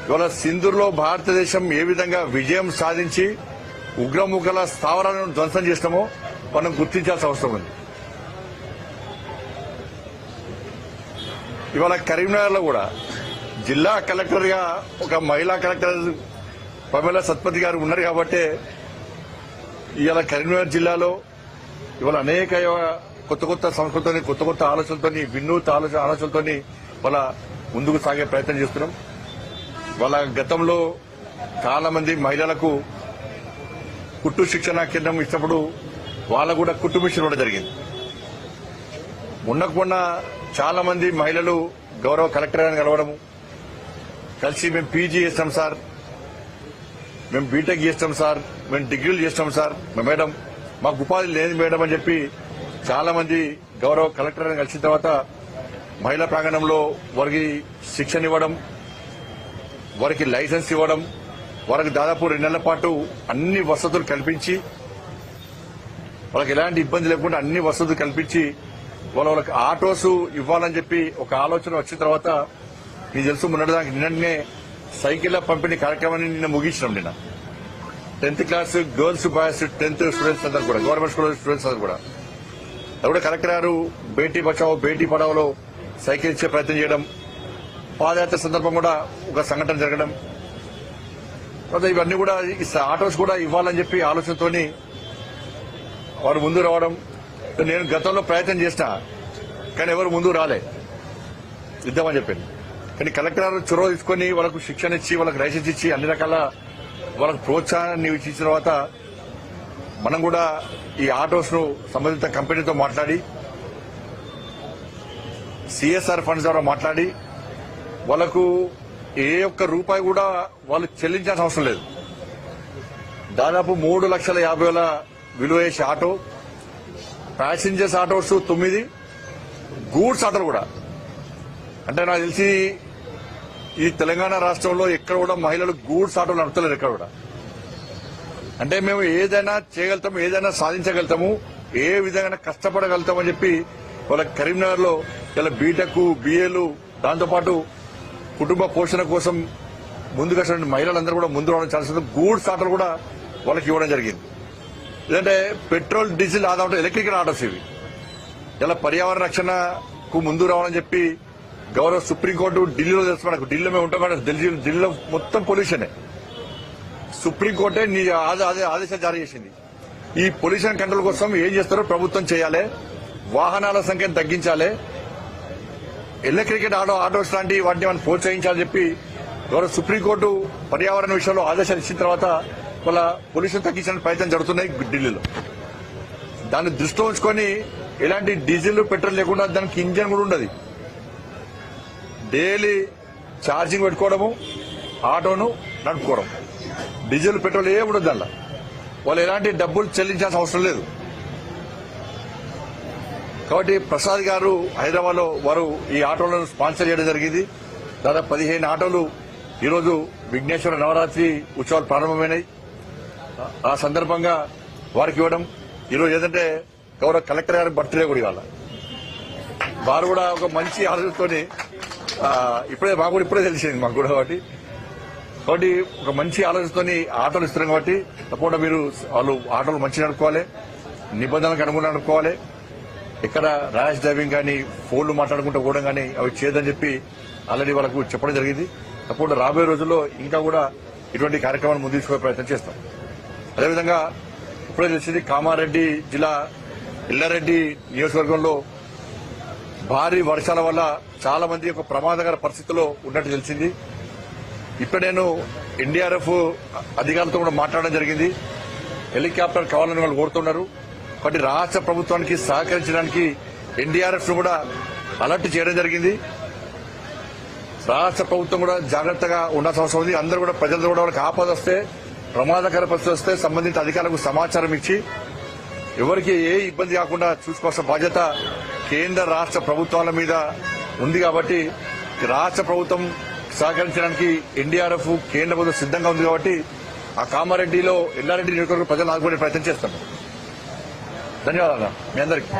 ఇవాళ సింధూర్లో భారతదేశం ఏ విధంగా విజయం సాధించి ఉగ్రముఖల స్థావరాలను ధ్వంసం చేస్తామో మనం గుర్తించాల్సిన అవసరం ఉంది. ఇవాళ కరీంనగర్లో కూడా జిల్లా కలెక్టర్ గా ఒక మహిళా కలెక్టర్ పమేలా సత్పతి గారు ఉన్నారు కాబట్టి ఇవాళ కరీంనగర్ జిల్లాలో ఇవాళ అనేక కొత్త కొత్త సంస్కృతిని కొత్త కొత్త ఆలోచనలతో వినూత్న ఆలోచనలతో వాళ్ళ ముందుకు సాగే ప్రయత్నం చేస్తున్నాం. వాళ్ళ గతంలో చాలా మంది మహిళలకు కుట్టు శిక్షణ కేంద్రం ఇచ్చినప్పుడు వాళ్ళకు కూడా కుట్టు మిషన్ కూడా జరిగింది. మొన్న చాలా మంది మహిళలు గౌరవ కలెక్టర్ గారిని కలవడము, కలిసి మేము పీజీ చేస్తాం సార్, మేము బీటెక్ చేస్తాం సార్, మేము డిగ్రీలు చేస్తాం సార్, మేడం మాకు ఉపాధి లేదు మేడం అని చెప్పి చాలా మంది గౌరవ కలెక్టర్ గారిని కలిసిన తర్వాత మహిళా ప్రాంగణంలో వారికి శిక్షణ ఇవ్వడం, వారికి లైసెన్స్ ఇవ్వడం, వారికి దాదాపు 2 నెలల పాటు అన్ని వసతులు కల్పించి వాళ్ళకి ఎలాంటి ఇబ్బంది లేకుండా అన్ని వసతులు కల్పించి వాళ్ళకి ఆటోస్ ఇవ్వాలని చెప్పి ఒక ఆలోచన వచ్చిన తర్వాత మీకు తెలుసు మొన్నటిదానికి నిన్ననే సైకిళ్ల పంపిణీ కార్యక్రమాన్ని నిన్న ముగించినాం. నిన్న 10th class girls boys 10th students అందరూ కూడా గవర్నమెంట్ స్కూల్ స్టూడెంట్స్ అందరూ కూడా అప్పుడు కలెక్టర్ గారు బేటీ బచావో బేటీ పడావోలో సైకిల్ ఇచ్చే ప్రయత్నం చేయడం, పాదయాత్ర సందర్భం కూడా ఒక సంఘటన జరగడం, ఇవన్నీ కూడా ఆటోస్ కూడా ఇవ్వాలని చెప్పి ఆలోచనతోని వారు ముందు రావడం. నేను గతంలో ప్రయత్నం చేసినా కానీ ఎవరు ముందు రాలే ఇద్దామని చెప్పింది. కానీ కలెక్టర్ గారు చొరవ తీసుకుని వాళ్ళకు శిక్షణ ఇచ్చి వాళ్ళకి లైసెన్స్ ఇచ్చి అన్ని రకాల వాళ్ళకు ప్రోత్సాహాన్ని ఇచ్చిన తర్వాత మనం కూడా ఈ ఆటోస్ ను సంబంధిత కంపెనీతో మాట్లాడి సిఎస్ఆర్ ఫండ్స్ ద్వారా మాట్లాడి వాళ్ళకు ఏ ఒక్క రూపాయి కూడా వాళ్ళు చెల్లించాల్సిన అవసరం లేదు. దాదాపు 3,50,000 విలువ చేసే ఆటో, ప్యాసింజర్స్ ఆటోస్ 9, గూడ్స్ ఆటోలు కూడా. అంటే నాకు తెలిసి ఈ తెలంగాణ రాష్ట్రంలో ఎక్కడ కూడా మహిళలు గూడ్స్ ఆటోలు నడుపుతలేరు ఎక్కడ కూడా. అంటే మేము ఏదైనా చేయగలుగుతాము, ఏదైనా సాధించగలుగుతాము, ఏ విధంగా కష్టపడగలుగుతామని చెప్పి వాళ్ళ కరీంనగర్ లో ఇలా బీటెక్ బిఏలు దాంతోపాటు కుటుంబ పోషణ కోసం ముందుగా మహిళలందరూ కూడా ముందు రావడం చాలా గూడ్స్ ఆటోలు కూడా వాళ్ళకి ఇవ్వడం జరిగింది. ఎందుకంటే పెట్రోల్ డీజిల్ ఆదా ఉంటే ఎలక్ట్రికల్ ఆటోస్ ఇవి ఇలా పర్యావరణ రక్షణకు ముందు రావాలని చెప్పి గౌరవ సుప్రీంకోర్టు ఢిల్లీలో తెలుసు, మనకు ఢిల్లీలో మేము ఉంటాం కదా, ఢిల్లీలో మొత్తం పొల్యూషనే. సుప్రీంకోర్టే ఆదేశాలు జారీ చేసింది. ఈ పొల్యూషన్ కంట్రోల్ కోసం ఏం చేస్తారో ప్రభుత్వం చేయాలి, వాహనాల సంఖ్యను తగ్గించాలి, ఎలక్ట్రికల్ ఆటోస్ లాంటి వాటిని మనం ప్రోత్సహించాలని చెప్పి గౌరవ సుప్రీంకోర్టు పర్యావరణ విషయంలో ఆదేశాలు ఇచ్చిన తర్వాత వాళ్ళ పొల్యూషన్ తగ్గించడానికి ప్రయత్నం జరుగుతున్నాయి ఢిల్లీలో. దాన్ని దృష్టిలో ఉంచుకొని ఎలాంటి డీజిల్ పెట్రోల్ లేకుండా దానికి ఇంజన్ కూడా ఉండదు, డైలీ ఛార్జింగ్ పెట్టుకోవడము, ఆటోను నడుపుకోవడం, డీజిల్ పెట్రోల్ ఏ ఉండదు దానిలో. వాళ్ళు ఎలాంటి డబ్బులు చెల్లించాల్సిన అవసరం లేదు. కాబట్టి ప్రసాద్ గారు హైదరాబాద్ లో వారు ఈ ఆటోలను స్పాన్సర్ చేయడం జరిగింది. దాదాపు 15 ఆటోలు ఈరోజు విఘ్నేశ్వర నవరాత్రి ఉత్సవాలు ప్రారంభమైనాయి. ఆ సందర్భంగా వారికి ఇవ్వడం. ఈరోజు ఏదంటే గౌరవ కలెక్టర్ గారి బర్త్డే కూడా ఇవాళ. వారు కూడా ఒక మంచి ఆలోచనతోని ఇప్పుడే తెలిసింది మాకు కూడా. కాబట్టి ఒక మంచి ఆలోచనతోని ఆటోలు ఇస్తున్నాం కాబట్టి తప్పకుండా మీరు వాళ్ళు ఆటోలు మంచి నడుపుకోవాలి, నిబంధనలకు అనుగుణంగా నడుపుకోవాలి. ఇక్కడ ర్యాష్ డ్రైవింగ్ కానీ ఫోన్లు మాట్లాడుకుంటూ పోవడం కానీ అవి చేయదని చెప్పి ఆల్రెడీ వాళ్ళకు చెప్పడం జరిగింది. తప్పకుండా రాబోయే రోజుల్లో ఇంకా కూడా ఇటువంటి కార్యక్రమాలు ముందు తీసుకునే ప్రయత్నం చేస్తాం. అదేవిధంగా ఇప్పుడే తెలిసింది కామారెడ్డి జిల్లా ఎల్లారెడ్డి నియోజకవర్గంలో భారీ వర్షాల వల్ల చాలా మంది ఒక ప్రమాదకర పరిస్థితిలో ఉన్నట్టు తెలిసింది. ఇప్పుడు నేను ఎన్డీఆర్ఎఫ్ అధికారులతో కూడా మాట్లాడడం జరిగింది. హెలికాప్టర్ కావాలని వాళ్ళు కోరుతున్నారు. కాబట్టి రాష్ట్ర ప్రభుత్వానికి సహకరించడానికి ఎన్డీఆర్ఎఫ్ ను కూడా అలర్ట్ చేయడం జరిగింది. రాష్ట్ర ప్రభుత్వం కూడా జాగ్రత్తగా ఉండాల్సిన అవసరం ఉంది. అందరూ కూడా ప్రజలతో కూడా వాళ్ళకి ఆపద వస్తే, ప్రమాదకర పరిస్థితి వస్తే సంబంధిత అధికారులకు సమాచారం ఇచ్చి ఎవరికి ఏ ఇబ్బంది కాకుండా చూసుకోవాల్సిన బాధ్యత కేంద్ర రాష్ట్ర ప్రభుత్వాల మీద ఉంది. కాబట్టి రాష్ట్ర ప్రభుత్వం సహకరించడానికి ఎన్డీఆర్ఎఫ్ కేంద్ర ప్రభుత్వం సిద్దంగా ఉంది. కాబట్టి ఆ కామారెడ్డిలో ఎల్లారెడ్డి నియోజకవర్గ ప్రజలను ఆదుకునే ప్రయత్నం చేస్తాం. ధన్యవాదాలు మీ అందరికీ.